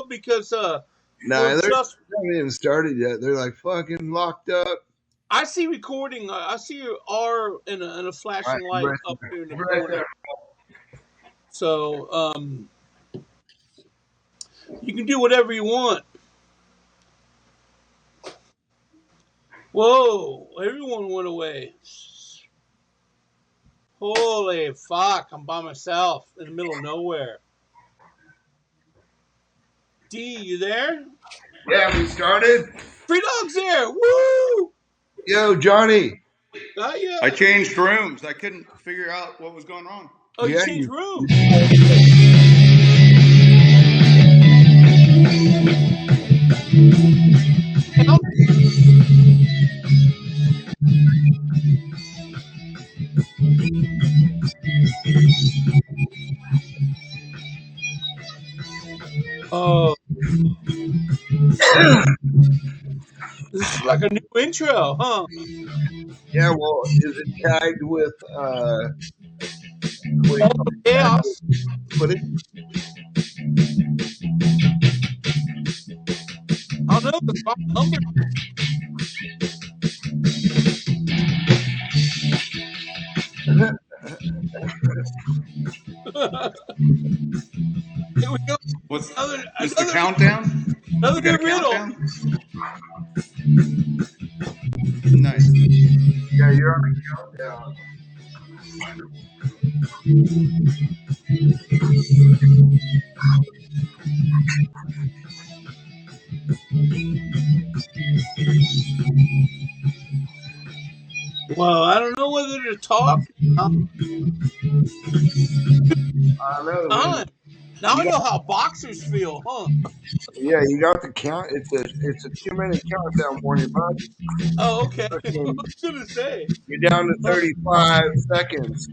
because Nah, they haven't even started yet. They're like fucking locked up. I see recording. I see R in a flashing light Right, up here in the right corner. there. So you can do whatever you want. Whoa! Everyone went away. Holy fuck! I'm by myself in the middle of nowhere. D, you there? Yeah, we started. Free Dog's there. Woo! Yo, Johnny. Got ya. I changed rooms. I couldn't figure out what was going on. Oh, you Yeah, changed rooms. Oh, this is like a new intro, huh? Yeah, well, is it tagged with what do you call it? Tagged Chaos. with footage? I don't know. The wrong number. Here we go. What's Another, this? The another, countdown? another We got new a riddle. countdown. Nice. Yeah, you're on the countdown. Well, I don't know whether to talk. I don't know, man. Now I know how boxers feel, huh? Yeah, you got the count. It's a 2-minute countdown for you, bud. Oh, okay. I Fucking- was gonna say. You're down to 35 seconds.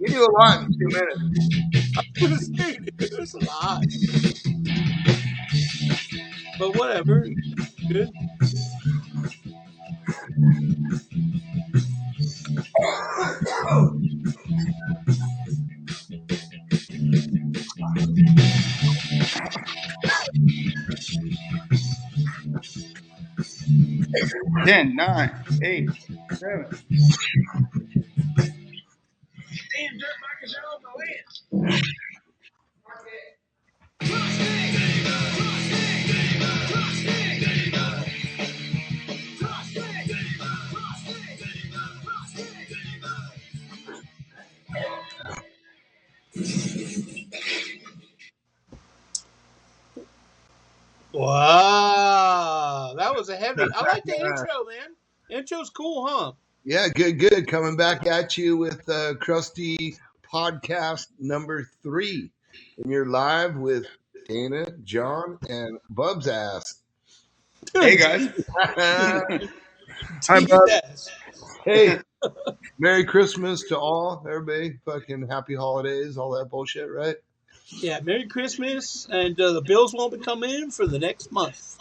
You do a lot in 2 minutes. I was gonna say, dude, it's a lot. But whatever. Good. Ten, 9, 8, 7. Wow, that was a heavy. I like the intro, man. Intro's cool, huh? Yeah, good. Coming back at you with Krusty podcast number 3. And you're live with Dana, John, and Bub's ass. Hey guys. Hi, Bub. Yes. Hey, Merry Christmas to all. Everybody, fucking happy holidays, all that bullshit, right? Yeah, Merry Christmas, and the bills won't be coming in for the next month.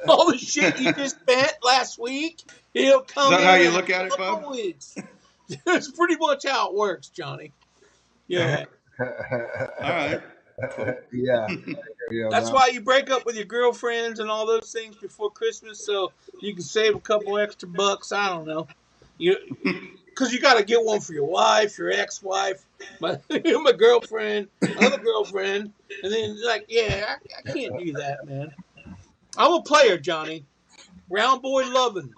All the shit you just spent last week, it'll come Is that in how you in look at a it, couple Bub? weeks. That's pretty much how it works, Johnny. Yeah. All right. Cool. Yeah. That's why you break up with your girlfriends and all those things before Christmas, so you can save a couple extra bucks. I don't know, because you got to get one for your wife, your ex-wife, my girlfriend, other girlfriend, and then like, yeah, I can't do that, man. I'm a player, Johnny. Round boy loving.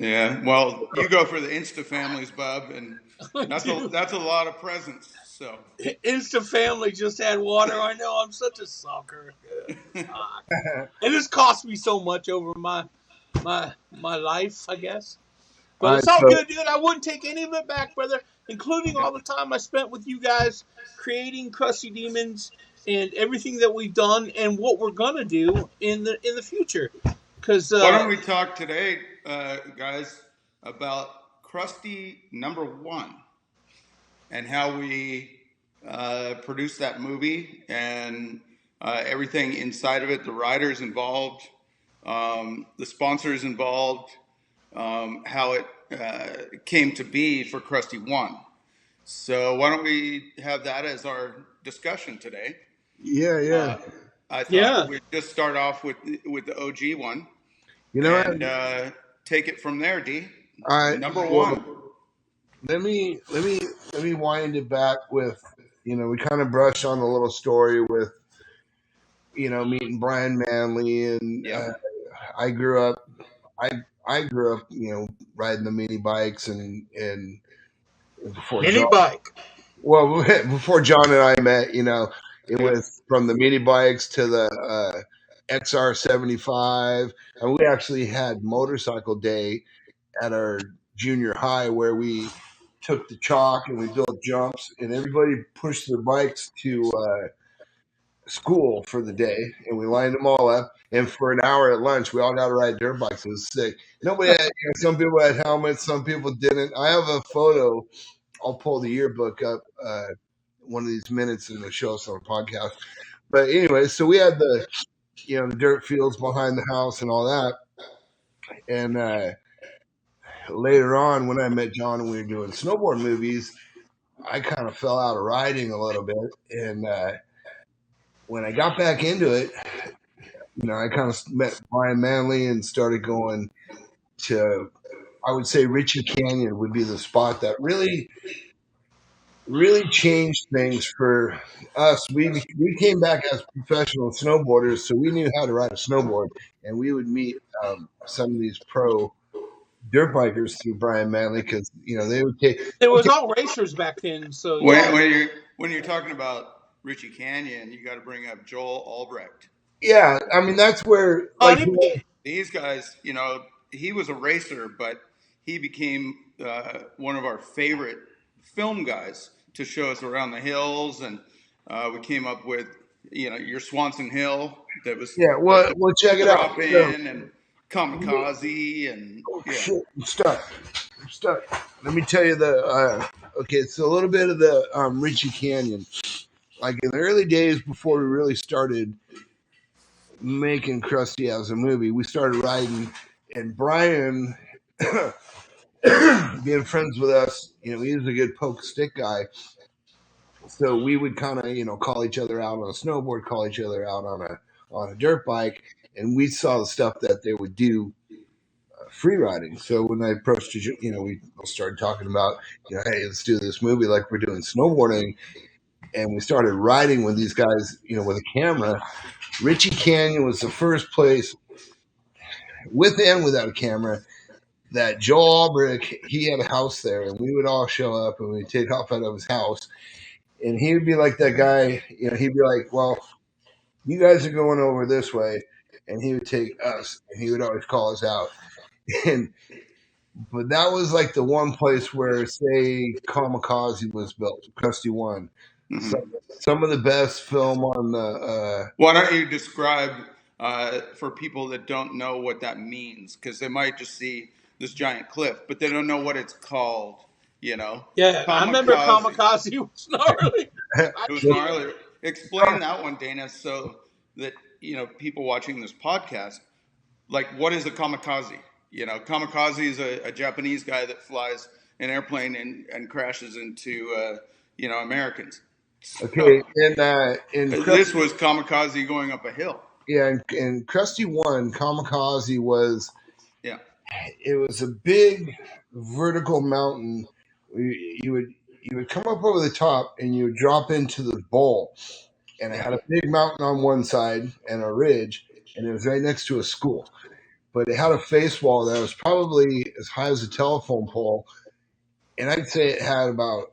Yeah. Well, you go for the Insta families, Bub, and that's a lot of presents. So. Insta family just had water. I know I'm such a sucker. And this cost me so much over my life, I guess. But it's all good, dude. I wouldn't take any of it back, brother, including all the time I spent with you guys creating Krusty Demons and everything that we've done and what we're gonna do in the future. Because why don't we talk today, guys, about Krusty number 1 and how we produced that movie and everything inside of it, the writers involved, the sponsors involved, how it came to be for Krusty 1. So why don't we have that as our discussion today? Yeah. I thought Yeah. we'd just start off with the OG one You know what? and take it from there. D, I number well, one. let me wind it back with, we kind of brushed on the little story with, meeting Brian Manley, and Yep. I grew up. I I grew up, riding the mini bikes, and before Mini John. bike. Well, before John and I met, it Yep. was from the mini bikes to the XR 75, and we actually had motorcycle day at our junior high where we took the chalk and we built jumps, and everybody pushed their bikes to school for the day, and we lined them all up. And for an hour at lunch, we all got to ride dirt bikes. It was sick. Nobody had, some people had helmets, some people didn't. I have a photo. I'll pull the yearbook up one of these minutes and it'll show us on a podcast. But anyway, so we had the dirt fields behind the house and all that. And later on, when I met John and we were doing snowboard movies, I kind of fell out of riding a little bit. And when I got back into it, I kind of met Brian Manley and started going to, I would say Ritchie Canyon would be the spot that really changed things for us. We came back as professional snowboarders, so we knew how to ride a snowboard, and we would meet some of these pro dirt bikers through Brian Manley because they would take. It was Okay, all racers back then, so When, yeah. when you're when you're talking about Richie Canyon, you got to bring up Joel Albrecht. yeah, I mean that's where like Honeybee. These guys, he was a racer, but he became one of our favorite film guys to show us around the hills, and we came up with, your Swanson Hill that was yeah. Well, check it out. drop So, in and kamikaze, and oh yeah, shit, I'm stuck. Let me tell you the. Okay, so a little bit of the Ritchie Canyon. Like in the early days before we really started making Krusty as a movie, we started riding, and Brian, being friends with us, he was a good poke stick guy. So we would kind of, call each other out on a snowboard, call each other out on a dirt bike, and we saw the stuff that they would do free riding. So when I approached, we started talking about, hey, let's do this movie like we're doing snowboarding, and we started riding with these guys, with a camera. Ritchie Canyon was the first place, with and without a camera, that Joel Albrick, he had a house there, and we would all show up and we'd take off out of his house. And he would be like that guy, he'd be like, well, you guys are going over this way. And he would take us, and he would always call us out. And but that was like the one place where, say, Kamikaze was built, Krusty One. hmm Some, some of the best film on the. Why don't you describe for people that don't know what that means? Because they might just see this giant cliff, but they don't know what it's called. Yeah, I remember Kamikaze. Kamikaze was gnarly. It was gnarly. Explain that one, Dana, so that people watching this podcast, like, what is a kamikaze? Kamikaze is a Japanese guy that flies an airplane and crashes into Americans. Okay, So in this was kamikaze going up a hill. yeah, in Krusty One, Kamikaze was, Yeah, it was a big vertical mountain. You would come up over the top and you would drop into the bowl, and it yeah, had a big mountain on one side and a ridge, and it was right next to a school. But it had a face wall that was probably as high as a telephone pole, and I'd say it had about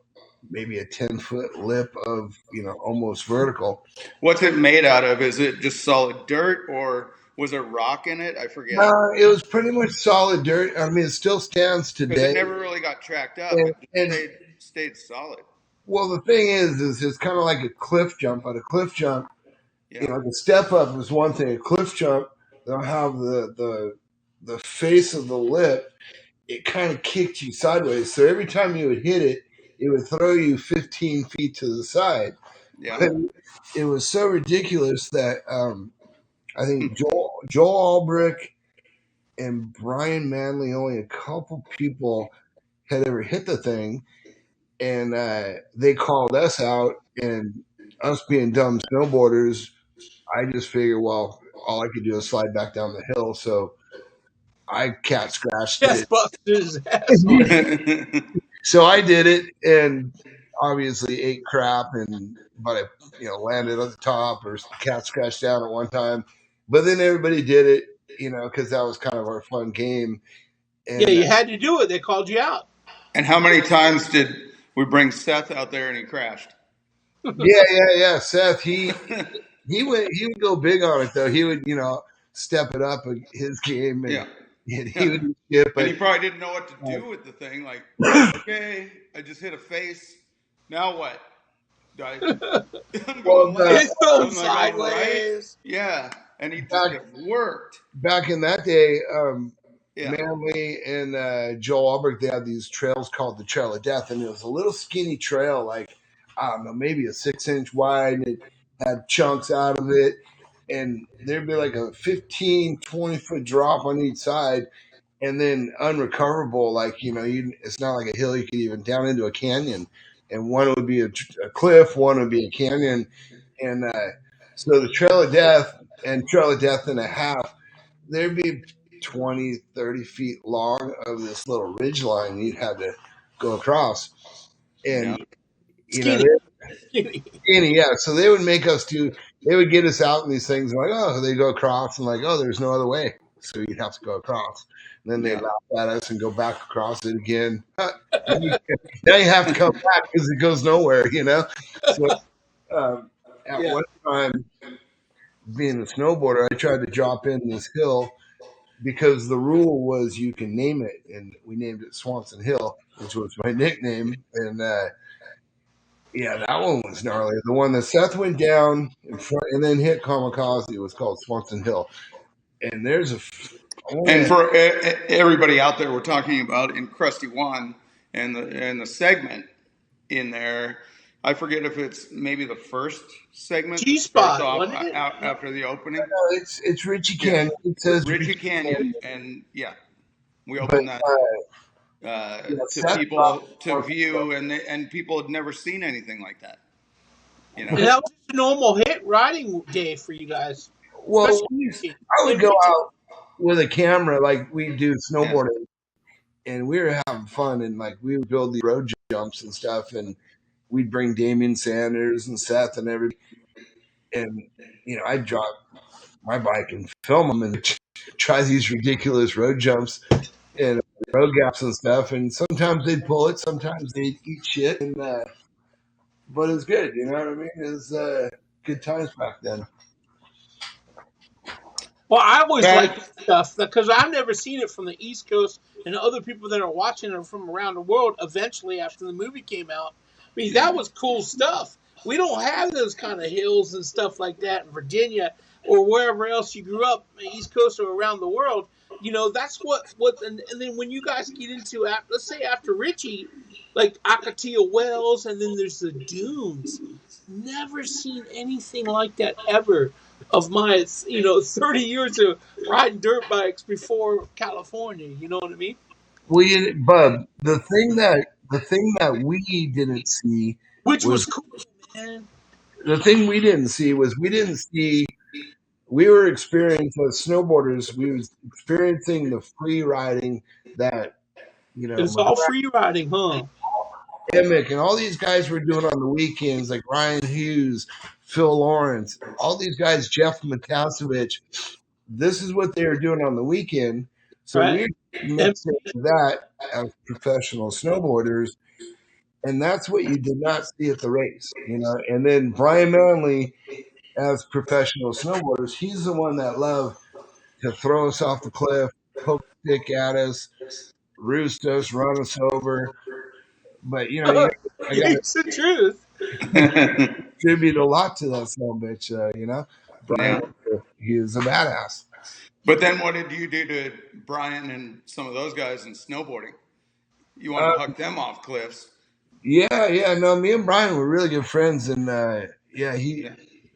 maybe a 10-foot lip of almost vertical. What's it made out of? Is it just solid dirt, or was there rock in it? I forget. It was pretty much solid dirt. I mean, it still stands Because it today. never really got tracked up. And, It just and stayed solid. well, the thing is it's kind of like a cliff jump. But a cliff jump, Yeah, the step up is one thing. A cliff jump, they'll have the face of the lip. It kind of kicked you sideways. So every time you would hit it, it would throw you 15 feet to the side. yeah. But it was so ridiculous that I think Joel Albrick and Brian Manley, only a couple people had ever hit the thing, and they called us out, and us being dumb snowboarders, I just figured, well, all I could do is slide back down the hill. So I cat scratched Chest it. busted his ass on it. So I did it, and obviously ate crap, but I landed at the top or cat scratched down at one time. But then everybody did it, because that was kind of our fun game. Yeah, And you had to do it. They called you out. And how many times did we bring Seth out there and he crashed? yeah. Seth, he would go big on it though. He would step it up his game, and Yeah. he would skip. And But he probably didn't know what to do with the thing. Like, okay, I just hit a face. Now what? I'm going well, left. It's going I'm like going right. sideways. Yeah. And it worked. back in that day, Yeah. Manly and Joel Albrecht, they had these trails called the Trail of Death, and it was a little skinny trail, like I don't know, maybe a 6-inch wide, and it had chunks out of it, and there'd be like a 15, 20-foot drop on each side, and then unrecoverable, like it's not like a hill you could even down into a canyon, and one would be a cliff, one would be a canyon, and so the Trail of Death and Trail of Death and a half, there'd be 20, 30 feet long of this little ridge line you'd have to go across. And, Skinny. skinny, yeah. So they would make us they would get us out in these things, and like, oh, they go across, and like, oh, there's no other way. So you'd have to go across. And then they'd laugh at us and go back across it again. Now you have to come back because it goes nowhere, So at one time, being a snowboarder, I tried to drop in this hill because the rule was you can name it, and we named it Swanson Hill, which was my nickname. And yeah, that one was gnarly. The one that Seth went down in front and then hit Kamikaze was called Swanson Hill. And there's and for everybody out there, we're talking about in Krusty One and the segment in there. I forget if it's maybe the first segment that starts off after the opening. No, it's Ritchie Canyon. It says Ritchie Canyon, and we open that to people to view, and people had never seen anything like that. And that was just a normal riding day for you guys. Well, I would go out with a camera like we do snowboarding, and we were having fun, and like we would build these road jumps and stuff, and we'd bring Damian Sanders and Seth and everybody, and I'd drop my bike and film them and try these ridiculous road jumps and road gaps and stuff, and sometimes they'd pull it, sometimes they'd eat shit, and but it's good, you know what I mean? It was good times back then. Well, I always like this stuff because I've never seen it from the East Coast, and other people that are watching it from around the world eventually after the movie came out. I mean, that was cool stuff. We don't have those kind of hills and stuff like that in Virginia or wherever else you grew up, East Coast or around the world. That's and then when you guys get into, let's say after Ritchie, like Akatia Wells, and then there's the dunes. Never seen anything like that ever. Of my 30 years of riding dirt bikes before California, you know what I mean? Well, Bub, the thing that we didn't see, which was cool, man. The thing we didn't see was we were experiencing as snowboarders. We was experiencing the free riding that it's all free riding, huh? Emick and all these guys were doing on the weekends, like Ryan Hughes, Phil Lawrence, all these guys, Jeff Matasevich. This is what they were doing on the weekend. So we mixed that as professional snowboarders, and that's what you did not see at the race, And then Brian Manley, as professional snowboarders, he's the one that loved to throw us off the cliff, poke a stick at us, roost us, run us over. But it's the truth. Contribute a lot to that son of a bitch, Brian, he is a badass. But then, what did you do to Brian and some of those guys in snowboarding? You want to huck them off cliffs? Yeah. No, me and Brian were really good friends, and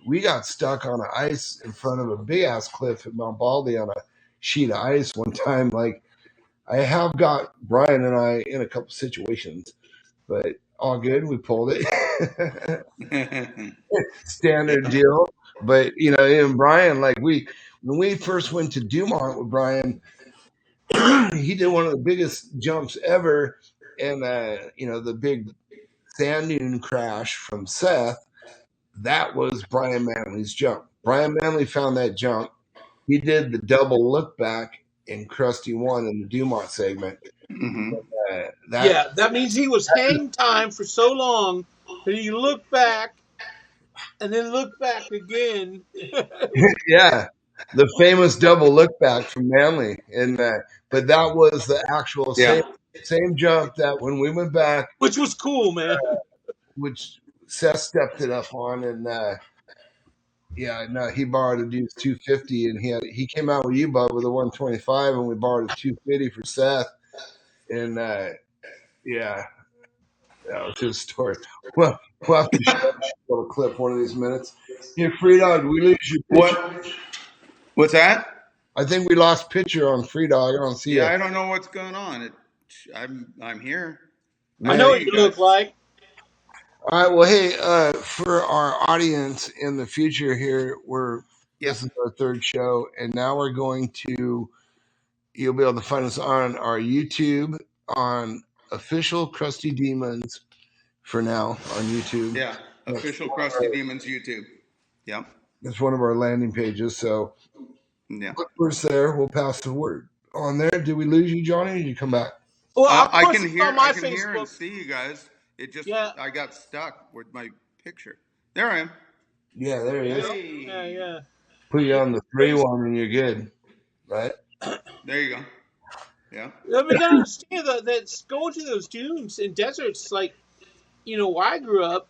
we got stuck on the ice in front of a big ass cliff at Mount Baldy on a sheet of ice one time. Like, I have got Brian and I in a couple situations, but all good. We pulled it. Standard deal. But even Brian, like when we first went to Dumont with Brian, he did one of the biggest jumps ever, and the big sand dune crash from Seth. That was Brian Manley's jump. Brian Manley found that jump. He did the double look back in Krusty 1 in the Dumont segment. Mm-hmm. Yeah, that means he was hang time for so long that he looked back and then looked back again. Yeah, the famous double look back from Manley, and but that was the actual Yeah. same jump that when we went back, Which was cool, man. which Seth stepped it up on, and no, he borrowed a dude's 250, and he came out with you, Bud, with a 125, and we borrowed a 250 for Seth, and yeah, that was his story. Well, we'll have to show a little clip one of these minutes. Hey, Free Dog, we lose your picture. What's that? I think we lost picture on Free Dog. I don't see Yeah, it. I don't know what's going on. I'm here. I know what you look like. All right. Well, hey, for our audience in the future here, this is our third show, and now we're going to. You'll be able to find us on our YouTube on official Krusty Demons for now on YouTube. Yeah, official Krusty Demons YouTube. Yeah, that's one of our landing pages. So yeah, look for us there. We'll pass the word on there. Did we lose you, Johnny? Or did you come back? Well, I can hear. I can hear and see you guys. It just I got stuck with my picture. There I am. Yeah, there he is. Yeah. Put you on the 3-1 and you're good, right? There you go. Yeah. We gotta understand that going to those dunes and deserts, like where I grew up,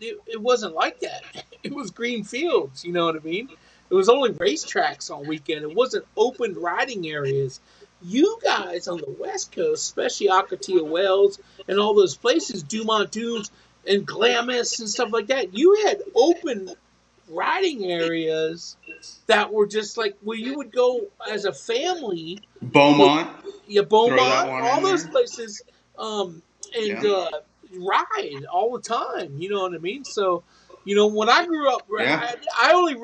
it wasn't like that. It was green fields. You know what I mean? It was only racetracks on weekend. It wasn't open riding areas. You guys on the West Coast, especially Akatia Wells and all those places, Dumont Dunes and Glamis and stuff like that, you had open riding areas that were just like where you would go as a family. Beaumont. Beaumont, all those places, ride all the time. You know what I mean? So, when I grew up, I only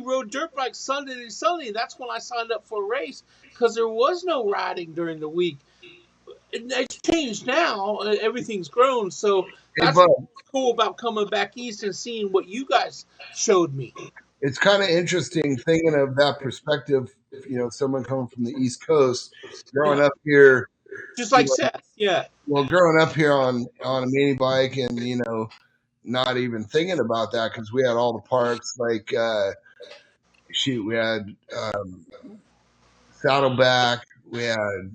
rode dirt bikes Sunday to Sunday. That's when I signed up for a race because there was no riding during the week. It's changed now. Everything's grown. So that's what's cool about coming back east and seeing what you guys showed me. It's kind of interesting thinking of that perspective. Someone coming from the East Coast, growing up here, just like Seth. Yeah. Well, growing up here on a mini bike, and not even thinking about that because we had all the parks. Like, we had Saddleback, we had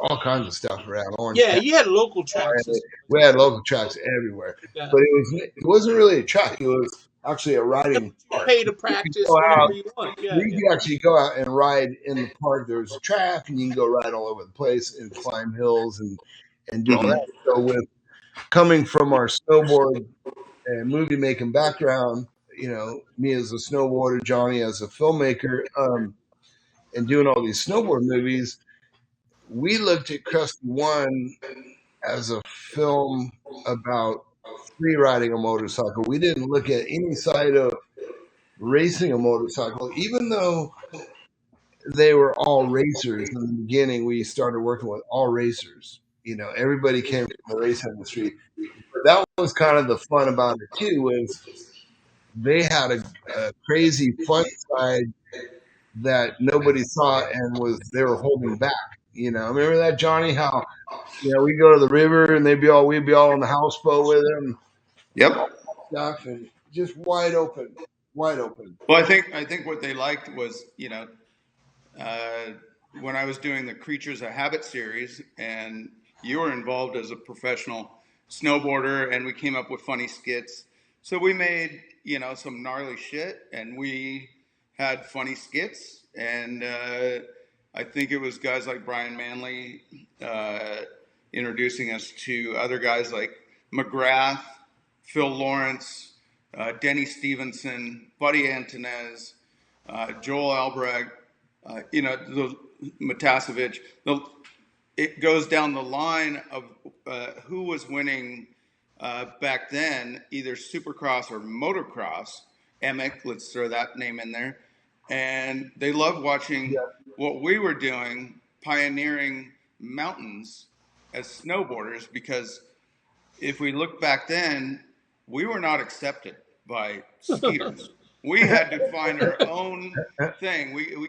all kinds of stuff around Orange. Yeah, you had local tracks. We had local tracks everywhere, but it wasn't really a track. It was actually a riding park. Pay to practice whenever you want. Yeah, you can actually go out and ride in the park. There's a track, and you can go ride all over the place and climb hills and do all that. So with coming from our snowboard and movie making background, me as a snowboarder, Johnny as a filmmaker, and doing all these snowboard movies, we looked at Krusty 1 as a film about free riding a motorcycle. We didn't look at any side of racing a motorcycle, even though they were all racers. In the beginning, we started working with all racers. Everybody came from the race industry. But that was kind of the fun about it too, was they had a crazy fun side that nobody saw and they were holding back. Remember that, Johnny? How we go to the river and we'd be all on the houseboat with them. Yep. Stuff and just wide open. Well, I think what they liked was when I was doing the Creatures of Habit series, and you were involved as a professional snowboarder, and we came up with funny skits. So we made some gnarly shit, and we had funny skits, and I think it was guys like Brian Manley introducing us to other guys like McGrath, Phil Lawrence, Denny Stevenson, Buddy Antonez, Joel Albrecht, the Matasevich. it goes down the line of who was winning back then, either Supercross or motocross. Emick, let's throw that name in there. And they loved watching what we were doing, pioneering mountains as snowboarders, because if we look back then, we were not accepted by skiers. We had to find our own thing. We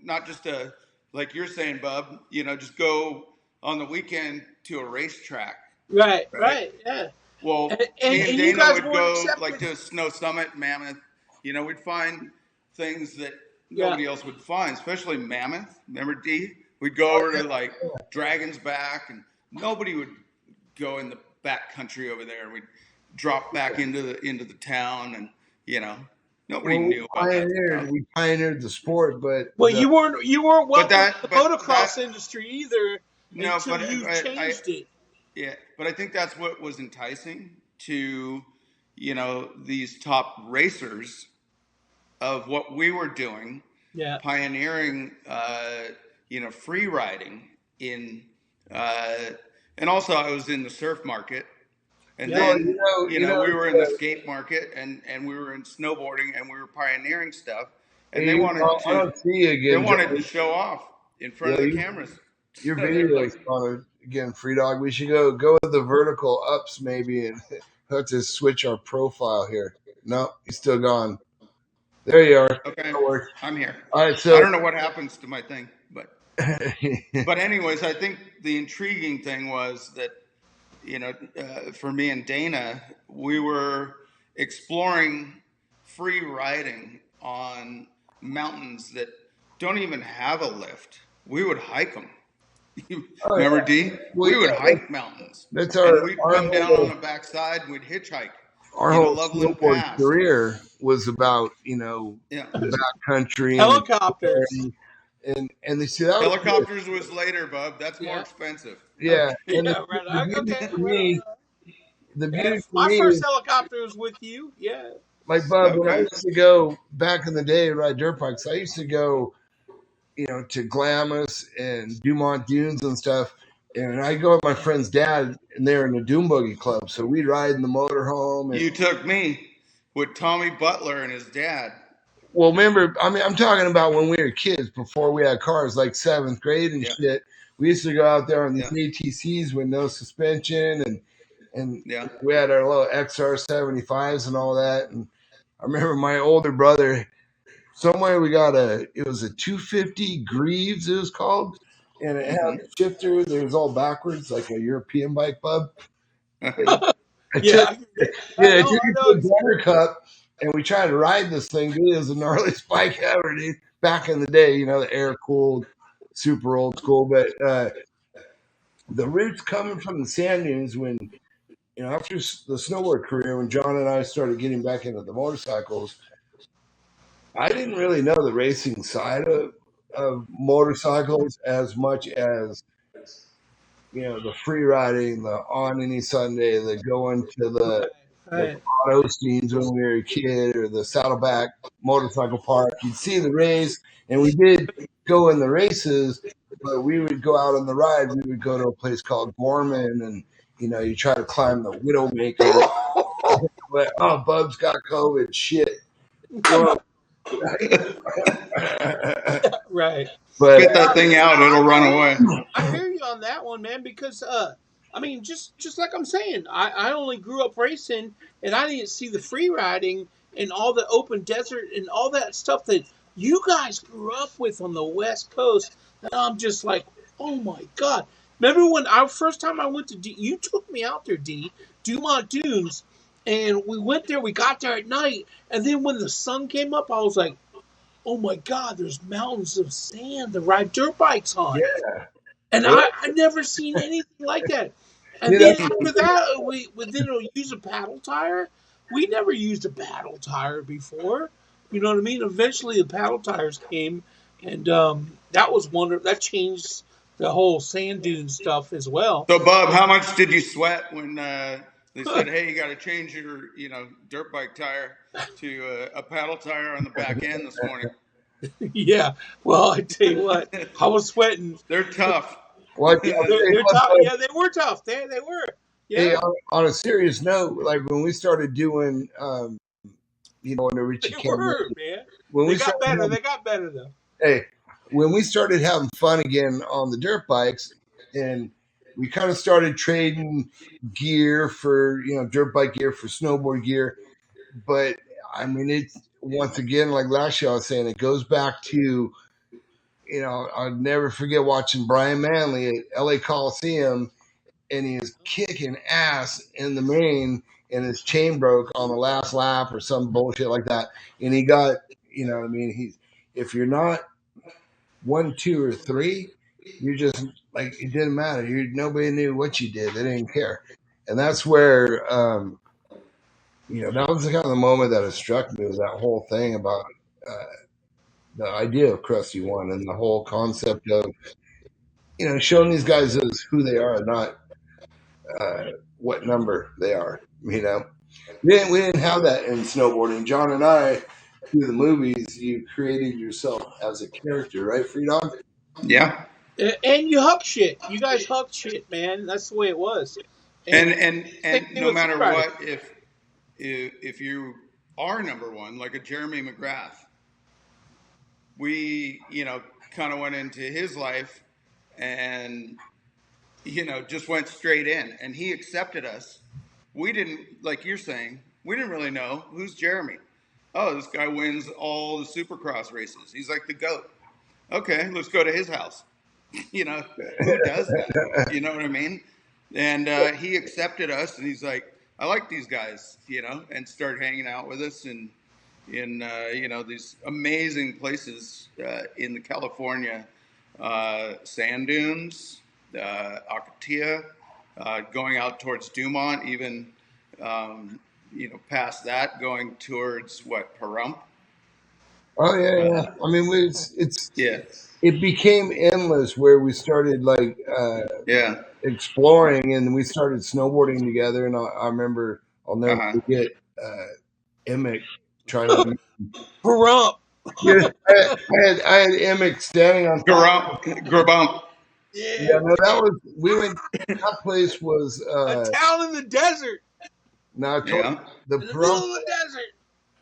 not just a, like you're saying, Bub, just go on the weekend to a racetrack, right? Right, yeah. Well, And me and you Dana guys would weren't go like accepted. to a snow summit, Mammoth. We'd find things that Yeah. nobody else would find, especially Mammoth. Remember, D? We'd go over to like Dragon's Back, and nobody would go in the back country over there. We'd drop back into the town, and nobody Well, knew about that stuff. we pioneered the sport, but Well, you weren't But welcome in the that motocross industry either no, until you I changed it. yeah, but I think that's what was enticing to these top racers of what we were doing, Yeah. pioneering free riding in uh, and also I was in the surf market. And Yeah. well, then, we were in the skate market, and we were in snowboarding, and we were pioneering stuff. And they wanted I don't see you again, to John. show off in front Yeah, of the cameras. your They're video like, is on again, Free Dog. We should go with the vertical ups maybe, and have to switch our profile here. No, he's still gone. There you are. okay, I'm here. All right, I so don't know what happens to my thing, but anyways, I think the intriguing thing was that for me and Dana, we were exploring free riding on mountains that don't even have a lift. We would hike them. Remember, D? We would hike mountains, that's and we'd our come down on the backside and we'd hitchhike. our whole Loveland snowboard Pass. career was about Yeah. the backcountry Helicopters. and they see that Helicopters was later, bub. That's more Yeah. expensive. yeah. Okay. And Yeah, right. Okay. the Yeah, beauty for my me first is, helicopter was with you. Yeah. like Bub, when I Okay. used to go back in the day and ride dirt bikes, I used to go, to Glamis and Dumont Dunes and stuff. And I go with my friend's dad, and they're in the Doom Buggy Club. So we'd ride in the motorhome. And, You took me with Tommy Butler and his dad. well, remember, I mean, I'm talking about when we were kids, before we had cars, like seventh grade and Yeah. shit. We used to go out there on these Yeah. ATCs with no suspension, and Yeah. we had our little XR75s and all that. And I remember my older brother, somewhere we got it was a 250 Greaves, it was called, and it had a shifter. It was all backwards, like a European bike, Bub. I Yeah. took it to the Buttercup, and we tried to ride this thing. Dude, it was the gnarliest bike ever, dude. Back in the day, the air cooled, super old school. But the roots coming from the sand dunes when, after the snowboard career, when John and I started getting back into the motorcycles, I didn't really know the racing side of motorcycles as much as, the free riding, the on any Sunday, the going to the auto scenes when we were a kid, or the Saddleback Motorcycle Park. You'd see the race, and we did go in the races, but we would go out on the ride. We would go to a place called Gorman, and you try to climb the Widowmaker. But Bub's got COVID. Shit. Well, Right. but Get that thing out; it'll run away. I hear you on that one, man. Because I mean, just like I'm saying, I only grew up racing, and I didn't see the free riding and all the open desert and all that stuff that you guys grew up with on the West Coast. And I'm just like, oh my god! Remember when first time I went to D? You took me out there, D. Dumont Dunes, and we went there. We got there at night, and then when the sun came up, I was like, oh my god! There's mountains of sand to ride dirt bikes on. yeah. And Well, I never seen anything like that. And Yeah, then that's- after that, we then we'll use a paddle tire. We never used a paddle tire before. You know what I mean? Eventually, the paddle tires came, and that was that changed the whole sand dune stuff as well. So, Bub, how much did you sweat when they said, "Hey, you got to change your, dirt bike tire to a paddle tire on the back end this morning"? Yeah. Well, I tell you what, I was sweating. They're tough. Well, I'll tell you They're what, tough. though, Yeah, they were tough. They were. hey, Yeah, on a serious note, like when we started doing, in the they Richie campaign, were, man. when They we got started better. having, They got better though. hey, when we started having fun again on the dirt bikes, and we kind of started trading gear for, dirt bike gear for snowboard gear. But I mean, it's once again, like last year I was saying, it goes back to, I'll never forget watching Brian Manley at LA Coliseum, and he was kicking ass in the main, and his chain broke on the last lap or some bullshit like that. And he got, what I mean? If you're not 1, 2, or 3, you're just like, it didn't matter. Nobody knew what you did. They didn't care. And that's where, that was kind of the moment that it struck me, was that whole thing about uh, the idea of Crusty One and the whole concept of, showing these guys as who they are, not uh, what number they are. We didn't have that in snowboarding. John and I, through the movies, you created yourself as a character, right, Free Dog? Yeah. And you huck shit. You guys huck shit, man. That's the way it was. And And same thing no with matter freeride. what, if you are number one, like a Jeremy McGrath, we kind of went into his life and just went straight in, and he accepted us. We didn't, like you're saying, we didn't really know who's Jeremy. Oh, this guy wins all the Supercross races. He's like the GOAT. Okay, let's go to his house. you know, who does that? You know what I mean? And he accepted us, and he's like, I like these guys, and started hanging out with us and in these amazing places in the California sand dunes, Akatia, going out towards Dumont, even past that, going towards what, Pahrump. Oh yeah, yeah. I mean, Yeah, it became endless where we started like yeah, exploring, and we started snowboarding together. And I remember, I'll uh never huh. forget Emick trying to. Pahrump. Yeah, I had Emick standing on top. Grabump. Yeah, Yeah, no, man. we went. That place was A town in the desert. now I told Yeah. you the In the middle Pahrump. of the desert.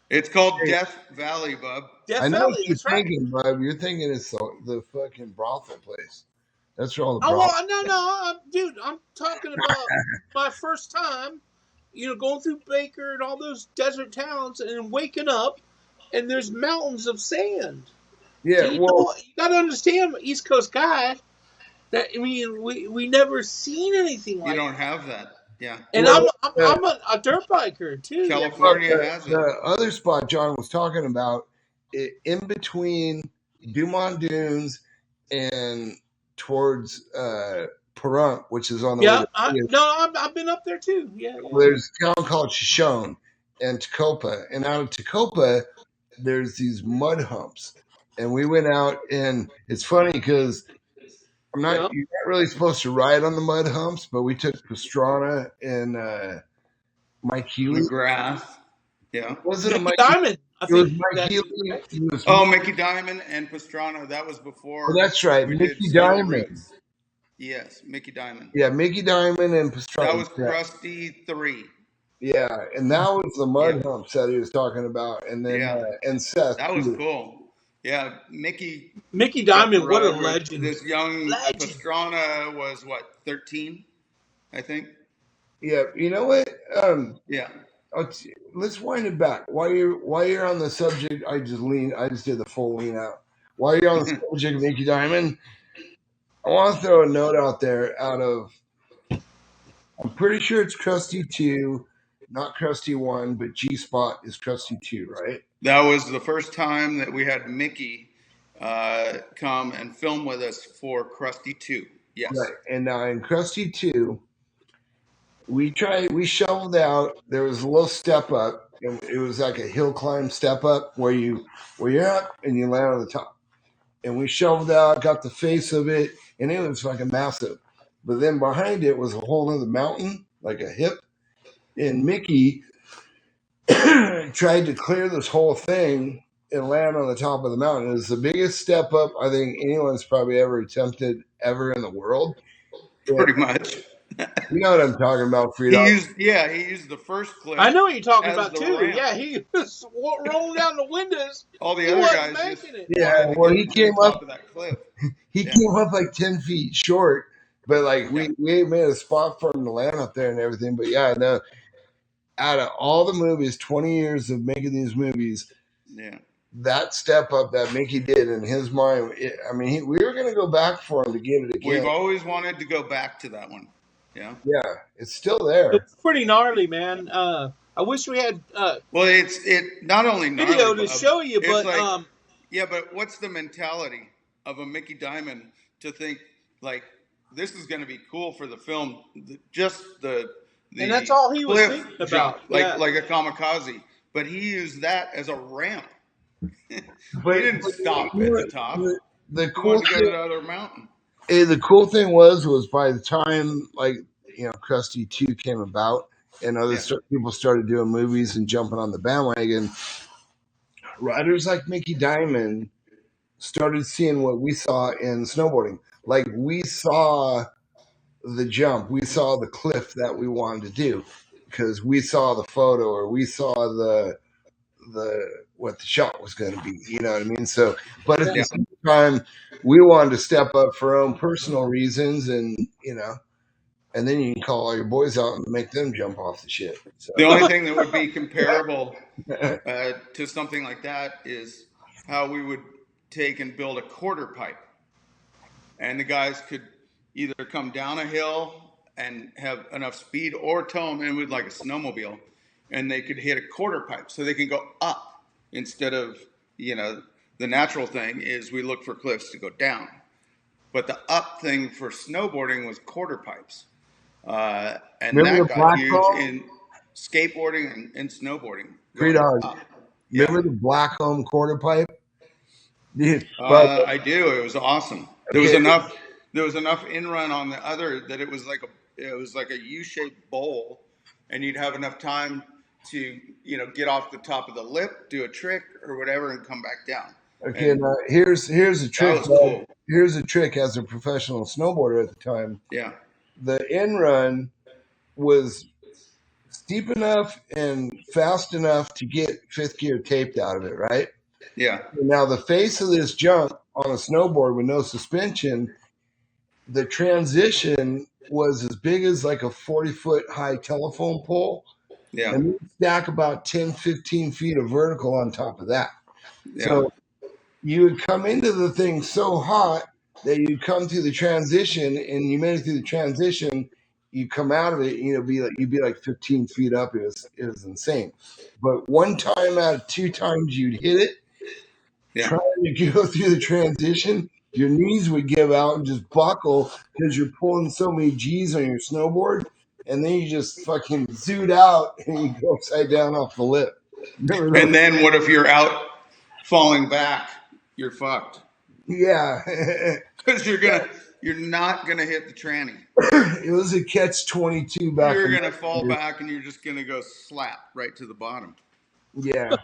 It's called Death Valley, bub. I Death know what Valley, you're that's right. thinking, bud. You're thinking it's the fucking brothel place. That's where all the Oh brothel. well, no, dude. I'm talking about my first time. Going through Baker and all those desert towns, and waking up, and there's mountains of sand. Yeah, And well, you got to understand, East Coast guy. That I mean, we never seen anything You like don't that. have that. Yeah. And well, I'm a dirt biker too. California has it. the other spot John was talking about, in between Dumont Dunes and towards Pahrump, which is on the way Yeah, to Vegas, I've been up there too. Yeah, yeah. there's a town called Shoshone and Tacopa. And out of Tacopa, there's these mud humps. And we went out, and it's funny because Yeah. you're not really supposed to ride on the mud humps, but we took Pastrana and Mike Healy. McGrath. Yeah. Wasn't it Mickey Mike? Diamond, I It was think Mike that too, Healy. right? It was Oh, Mickey Diamond and Pastrana. That was Oh, before that's right, we did Mickey Steel Diamond. Reefs. Yes, Mickey Diamond. Yeah, Mickey Diamond and That Pastrana. was Krusty 3. Yeah, and that was the Yeah. mud humps that he was talking about, and then Yeah. and Seth That was too. cool. Yeah. Mickey Mickey got Diamond, what a brother with legend! this young Legend. Pastrana was what, 13, I think? Yeah, you know what? Yeah. Let's wind it back. While you're on the subject, I just did the full lean out. While you're on the subject of Mickey Diamond, I want to throw a note out there. I'm pretty sure it's Krusty 2, not Krusty 1, but G Spot is Krusty 2, right? That was the first time that we had Mickey come and film with us for Krusty 2. Right. Yes. And now in Krusty 2, we shoveled out. There was a little step up. It was like a hill climb step up where you're up and you land on the top. And we shoveled out, got the face of it, and it was fucking massive. But then behind it was a whole other mountain, like a hip. And Mickey tried to clear this whole thing, and land on the top of the mountain. It's the biggest step up I think anyone's probably ever attempted ever in the world. Pretty much. You know what I'm talking about, He Freedom? used the first cliff. I know what you're talking as about the too. ramp. Yeah, he was rolling down the windows. All the He other wasn't guys just making it. Yeah, wanted to well, get he to came the top up. of that cliff. He Yeah. came up like 10 feet short, but like Yeah. we made a spot for him to land up there and everything. But yeah, no, out of all the movies, 20 years of making these movies, Yeah. that step up that Mickey did in his mind, we were going to go back for him to get it again. We've always wanted to go back to that one. Yeah. Yeah, it's still It there. was pretty gnarly, man. I wish we had Well, it's not only gnarly, video to but show you, it's but like, yeah, but what's the mentality of a Mickey Diamond to think like this is going to be cool for the film? Just the and that's all he was cliff thinking jump, about. Yeah. like a kamikaze. But he used that as a ramp. But he didn't stop at the top. The He cool wanted to go to the other mountain. the cool thing was by the time Krusty 2 came about and people started doing movies and jumping on the bandwagon, writers like Mickey Diamond started seeing what we saw in snowboarding. Like we saw the jump, we saw the cliff that we wanted to do because we saw the photo or we saw the what the shot was going to be. You know what I mean? So, but at the same time, we wanted to step up for our own personal reasons, and and then you can call all your boys out and make them jump off the shit. So. The only thing that would be comparable to something like that is how we would take and build a quarter pipe. And the guys could either come down a hill and have enough speed or tow them in with like a snowmobile. And they could hit a quarter pipe so they can go up instead of, the natural thing is we look for cliffs to go down. But the up thing for snowboarding was quarter pipes. And Remember that got huge in skateboarding and snowboarding. Remember the Blackcomb quarter pipe? I do. It was awesome. There was enough in run on the other that it was like a U-shaped bowl, and you'd have enough time to get off the top of the lip, do a trick or whatever, and come back down. Okay, now here's a trick. That was cool. Here's a trick as a professional snowboarder at the time. Yeah. The in run was steep enough and fast enough to get fifth gear taped out of it, right? Yeah. Now the face of this jump on a snowboard with no suspension, the transition was as big as like a 40-foot high telephone pole. Yeah. And you stack about 10, 15 feet of vertical on top of that. Yeah. So you would come into the thing so hot that you come through the transition, and you made it through the transition. You come out of it, you'd be like 15 feet up. It was insane. But one time out of 2 times you'd hit it, trying to go through the transition, your knees would give out and just buckle because you're pulling so many G's on your snowboard, and then you just fucking zoot out and you go upside down off the lip. And then what if you're out falling back? You're fucked. Yeah. Because you're not gonna hit the tranny. It was a catch-22 back. You're gonna fall back and you're just gonna go slap right to the bottom. Yeah.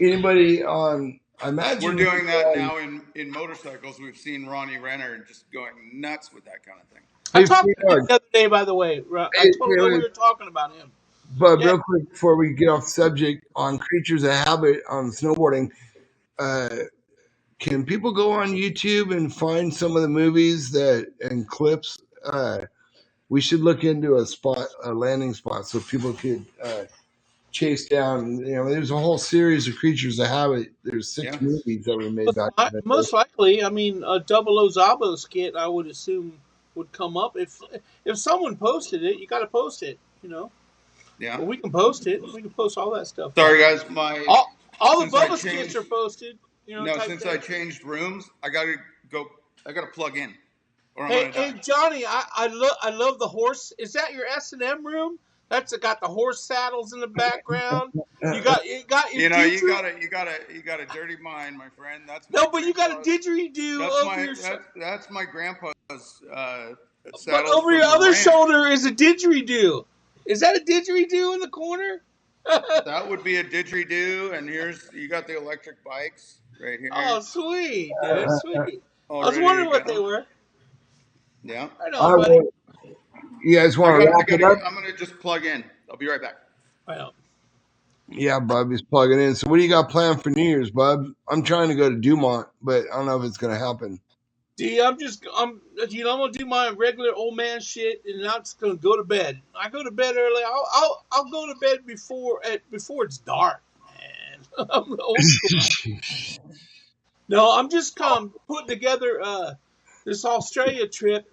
Anybody on? I imagine we're doing that now in motorcycles. We've seen Ronnie Renner just going nuts with that kind of thing. I talked to him the other day, by the way. I told him we were talking about him. But real quick, before we get off the subject, on Creatures of Habit on snowboarding, can people go on YouTube and find some of the movies and clips? We should look into a landing spot, so people could chase down. There's a whole series of Creatures of Habit. There's 6 movies that were made back then. Most likely, a Double O Zabo skit, I would assume, would come up. If someone posted it, you got to post it, Yeah. Well, we can post it. We can post all that stuff. Sorry, guys. All the Bubba skits are posted. Since I changed rooms, I gotta plug in. Hey, Johnny, I love the horse. Is that your S&M room? That's got the horse saddles in the background. You got your you got a dirty mind, my friend. But you got a didgeridoo over your that's my grandpa's but over your other shoulder is a didgeridoo. Is that a didgeridoo in the corner? That would be a didgeridoo, and you got the electric bikes right Oh, here, sweet, dude, sweet. all I was ready wondering to what they go. were. Yeah. Right All on, right, buddy. well, you guys want to I wrap it gotta up? I'm gonna just plug in. I'll be right back. Right on. Yeah, Bub is plugging in. So, what do you got planned for New Year's, Bub? I'm trying to go to Dumont, but I don't know if it's going to happen. I'm gonna do my regular old man shit, and I'm just gonna go to bed. I go to bed early. I'll go to bed before it's dark, man. I'm old school. No, I'm just putting together this Australia trip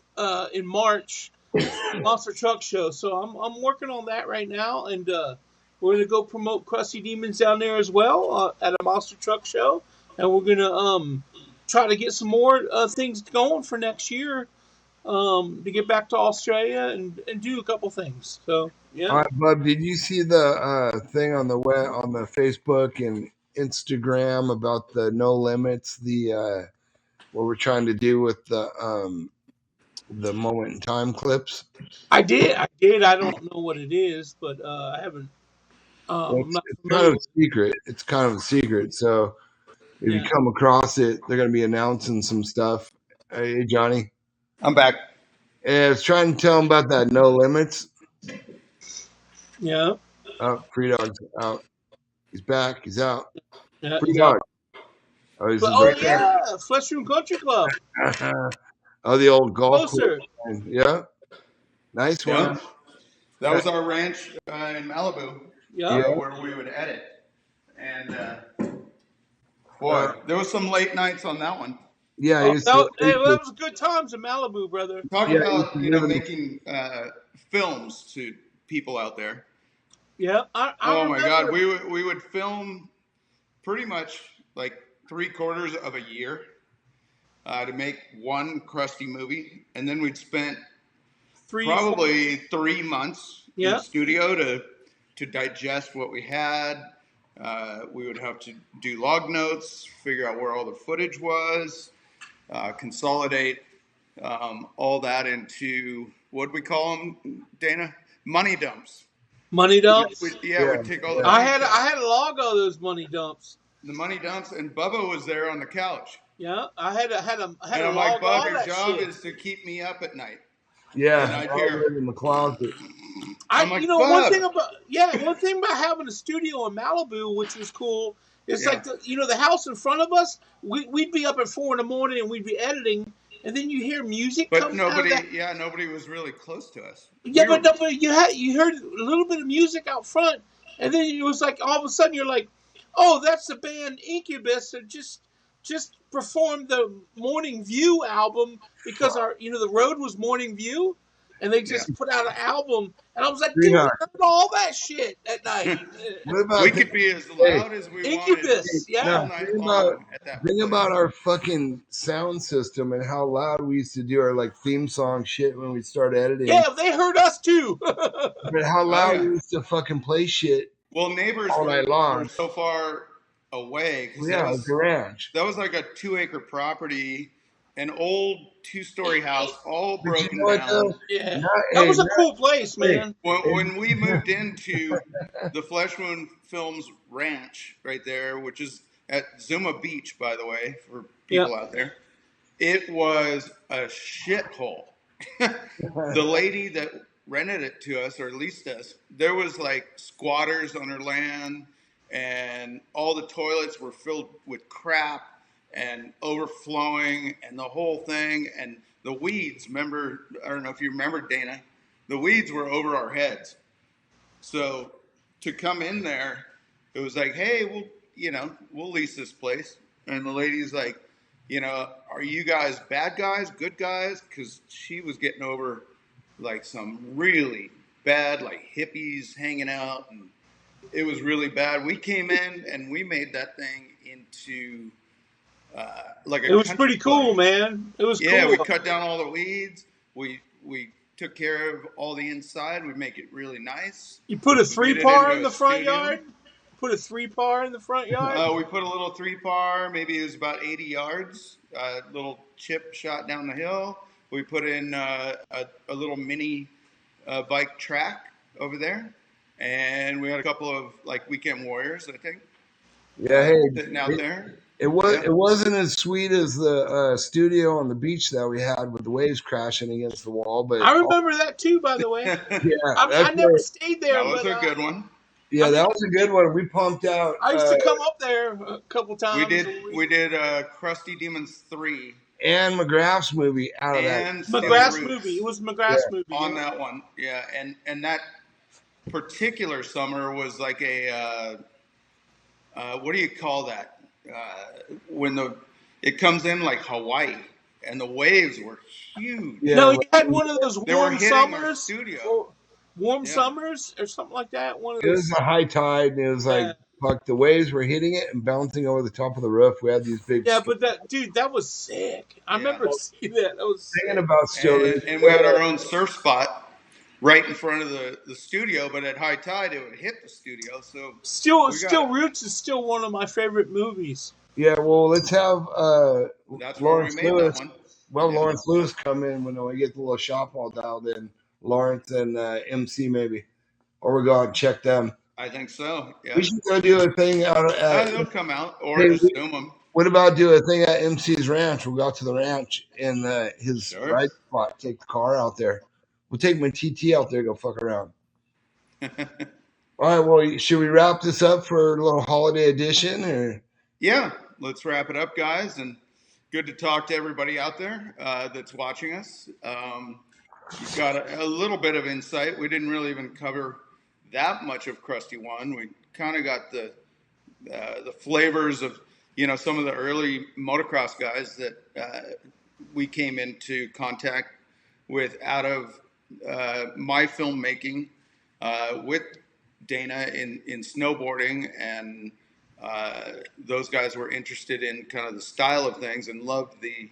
in March, Monster Truck Show. So I'm working on that right now, and we're gonna go promote Crusty Demons down there as well at a Monster Truck Show, and we're gonna try to get some more things going for next year to get back to Australia and do a couple things. So All yeah, right, Bub, did you see the thing on the web, on the Facebook and Instagram about the no limits? What we're trying to do with the moment in time clips. I did. I did. I don't know what it is, but I haven't. I'm not It's kind familiar of with a secret. It's kind of a secret. So it. if you Yeah. come across it, they're going to be announcing some stuff. Hey, Johnny. I'm back. Yeah, I was trying to tell him about that no limits. Yeah. Oh, Free Dog's out. He's back. He's out. Yeah. Free He's out. Dog. Oh, he's But in oh Right there. yeah, Flesh Room Country Club. oh, the old golf course. Closer. Yeah, nice one. Yeah. That was our ranch in Malibu, Yeah. Yeah, where we would edit. And uh, boy, there was some late nights on that one. yeah. Oh, that was good times in Malibu, brother. Talk Yeah, he used about to live in the making films to people out there. Yeah, I Oh my God, remember. we would film pretty much like 3/4 of a year to make one crusty movie, and then we'd spent Three, 4. probably 3 months in Yeah. studio to digest what we had. We would have to do log notes, figure out where all the footage was, consolidate all that into what we call them, Dana, money dumps. Money dumps. yeah, We'd take all the yeah. I money had dumps, I had a log of those money dumps. and Bubba was there on the couch. Yeah, I had And a I'm like, log Bub, all your that job shit. is to keep me up at night. Yeah, And I'd I hear, live in the closet. I'm like, Bub. One thing about having a studio in Malibu, which was cool, is Yeah. like the house in front of us. We'd be up at 4 a.m. and we'd be editing, and then you hear music But coming out of that. nobody was really close to us. Yeah, but no, but you heard a little bit of music out front, and then it was like all of a sudden you're like, oh, that's the band Incubus that just performed the Morning View album because the road was Morning View, and they Yeah. just put out an album, and I was like, Free dude, we Dog. heard all that shit at night. What about We could be as loud as we wanted Incubus, no, all yeah, night long at that think place. about our fucking sound system and how loud we used to do our like theme song shit when we started editing. yeah, they heard us too. But how Oh loud yeah. we used to fucking play shit Well, neighbors all night were long. so far away because Yeah, it's a ranch. that was like a 2-acre property, an old 2-story house, all But you broken know what down. though? Yeah, Not, that hey, was a not, cool place, hey, man. When we moved into the Flesh Wound Films ranch right there, which is at Zuma Beach, by the way, for Yeah, people out there, it was a shithole. The lady that rented it to us or leased us, there was like squatters on her land, and all the toilets were filled with crap and overflowing, and the whole thing, and the weeds. Remember, I don't know if you remember, Dana, the weeds were over our heads. So to come in there, it was like, hey, we'll lease this place. And the lady's like, are you guys bad guys, good guys? Because she was getting over like some really bad, like hippies hanging out, and it was really bad. We came in and we made that thing into like a it was country pretty club. cool, man. It was Yeah, cool. we cut down all the weeds. We took care of all the inside. We make it really nice. You put a We made it 3-par into in a the front studio. yard. Put a 3-par in the front yard. We put a little 3-par. Maybe it was about 80 yards. Little chip shot down the hill. We put in a little mini bike track over there. and we had a couple of like weekend warriors, I think, Yeah, hey, sitting out there. it wasn't as sweet as the studio on the beach that we had with the waves crashing against the wall, but I remember that too, by the way. yeah, that's I never where, stayed there, That was but a good one. yeah, I mean, that was a good one. We pumped out I used to come up there a couple times. We did Krusty Demons 3 Anne McGrath's movie out of that. and Steel McGrath's Roots movie. It was Yeah, McGrath's movie. on Yeah. that one. Yeah, and that particular summer was like a what do you call that? When it comes in like Hawaii and the waves were huge. yeah, No, you had one of those They were warm hitting our summers, studio. or warm Yeah. summers, or something like that. One of it was those. a high tide, and it was like Yeah, fuck. The waves were hitting it and bouncing over the top of the roof. We had these big. yeah, but that was sick. I Yeah. remember seeing that. That was Thinking sick. about Steel Roots. And we had our own surf spot right in front of the studio, but at high tide it would hit the studio. So Still Roots is still one of my favorite movies. Yeah, well, let's have that's where we Lawrence made Lewis. that one. Well, Yeah. Lawrence Lewis come in when we get the little shop all dialed in. Lawrence and MC maybe, or we go out and check them. I think so. Yeah. We should go do a thing out at. They'll come out or Hey, just zoom them. what about do a thing at MC's ranch? We'll go out to the ranch in his Sure. ride spot. Take the car out there. We'll take my TT out there. Go fuck around. All right. Well, should we wrap this up for a little holiday edition, or? Yeah, let's wrap it up, guys. And good to talk to everybody out there that's watching us. You've got a little bit of insight. We didn't really even cover that much of Krusty One. We kind of got the flavors of some of the early motocross guys that we came into contact with out of my filmmaking with Dana in snowboarding, and those guys were interested in kind of the style of things and loved the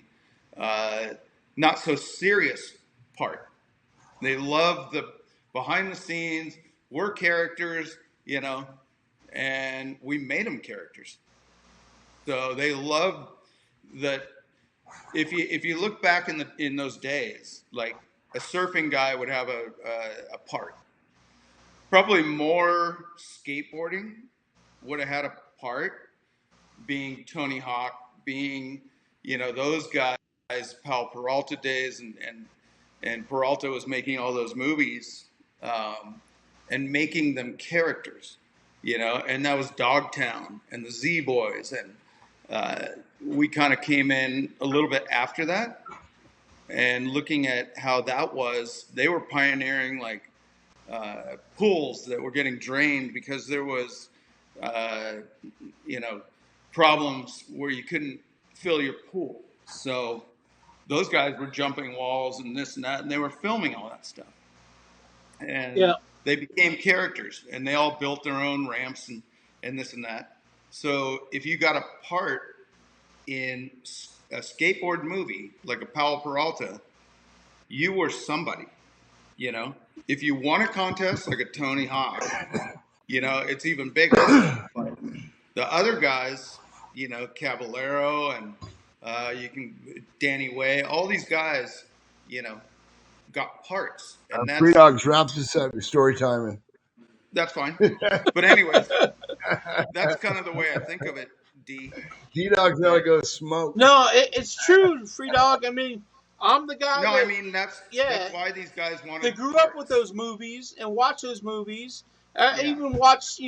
not so serious part. They loved the behind the scenes. We're characters, and we made them characters. So they loved that. If you look back in those days, like a surfing guy would have a part. Probably more skateboarding would have had a part, being Tony Hawk, being those guys, Pal Peralta days, and Peralta was making all those movies and making them characters, and that was Dogtown and the Z Boys, and we kind of came in a little bit after that, and looking at how that was, they were pioneering like pools that were getting drained because there was problems where you couldn't fill your pool. So those guys were jumping walls and this and that, and they were filming all that stuff. And they became characters, and they all built their own ramps and this and that. So if you got a part in a skateboard movie, like a Powell Peralta, you were somebody, If you won a contest like a Tony Hawk, it's even bigger. But the other guys, Caballero and Danny Way, all these guys, got parts. And that's Free Dogs wraps this up. Your story timing. That's fine. But anyways, that's kind of the way I think of it, D. D-Dog's gotta go smoke. No, it's true, Free Dog. I mean, I'm the guy. No, I mean that's why these guys wanted. They grew up with those movies and watched those movies. I even watched,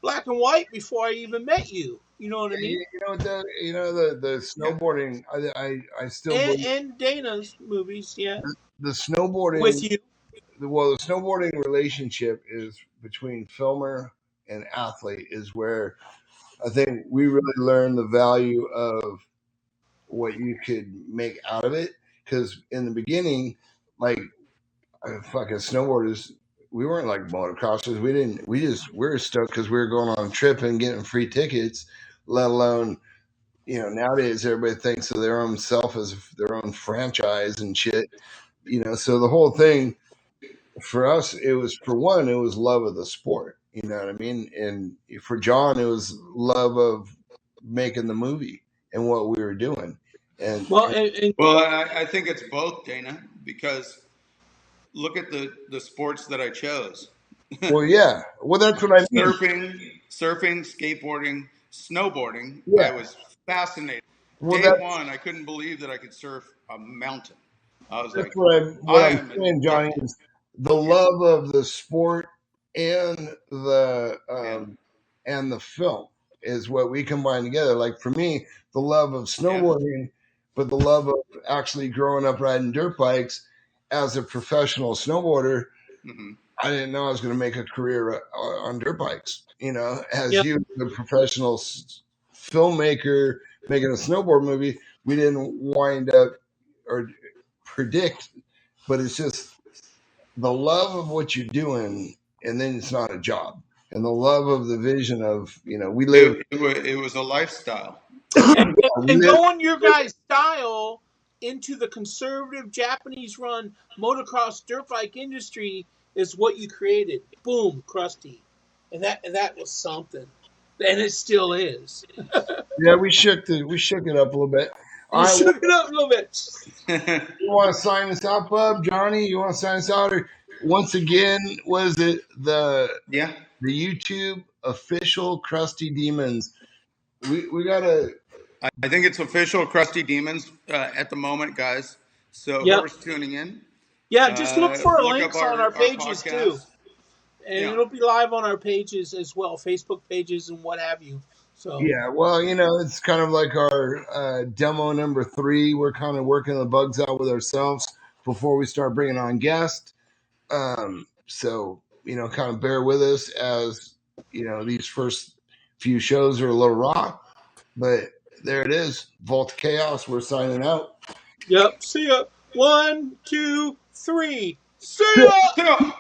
Black and White before I even met you. You know what I mean? The snowboarding. I still believe and Dana's movies, yeah. The snowboarding with you. The snowboarding relationship is between filmer and athlete is where I think we really learn the value of what you could make out of it. Because in the beginning, like fucking snowboarders, we weren't like motocrossers. We were stoked because we were going on a trip and getting free tickets, let alone, nowadays everybody thinks of their own self as their own franchise and shit, so the whole thing for us, it was love of the sport, you know what I mean? And for John, it was love of making the movie and what we were doing. And I think it's both, Dana, because look at the sports that I chose. Well, yeah. Well, that's what I mean. Surfing, skateboarding, snowboarding. I Yeah. was fascinated. Well, Day one, I couldn't believe that I could surf a mountain. I was that's like, what I I'm am saying, Johnny, addicted. is the Yeah, love of the sport and yeah, the film is what we combine together. Like for me, the love of yeah. snowboarding, but the love of actually growing up riding dirt bikes as a professional snowboarder. Hmm. I didn't know I was going to make a career on dirt bikes. You know, as Yeah. you, the professional filmmaker making a snowboard movie, we didn't wind up or predict, but it's just the love of what you're doing, and then it's not a job, and the love of the vision of we live, It was a lifestyle. we And live. going your guys' style into the conservative Japanese run motocross dirt bike industry is what you created. Boom, Krusty. And that was something. And it still is. Yeah, we shook it up a little bit. All You right, shook it up a little bit. you want to sign us out, bub? Johnny, you want to sign us out? Or once again, was it Yeah. the YouTube official Krusty Demons? We gotta. I think it's official Krusty Demons at the moment, guys. So Yep. whoever's tuning in, Yeah, just look for look up links on our our pages too. podcast. And Yeah. it'll be live on our pages as well, Facebook pages and what have you. So Yeah, well, it's kind of like our demo number 3. We're kind of working the bugs out with ourselves before we start bringing on guests. So kind of bear with us as these first few shows are a little raw, but there it is. Vault Chaos. We're signing out. yep, see ya. 1, 2, 3. See ya! Yeah.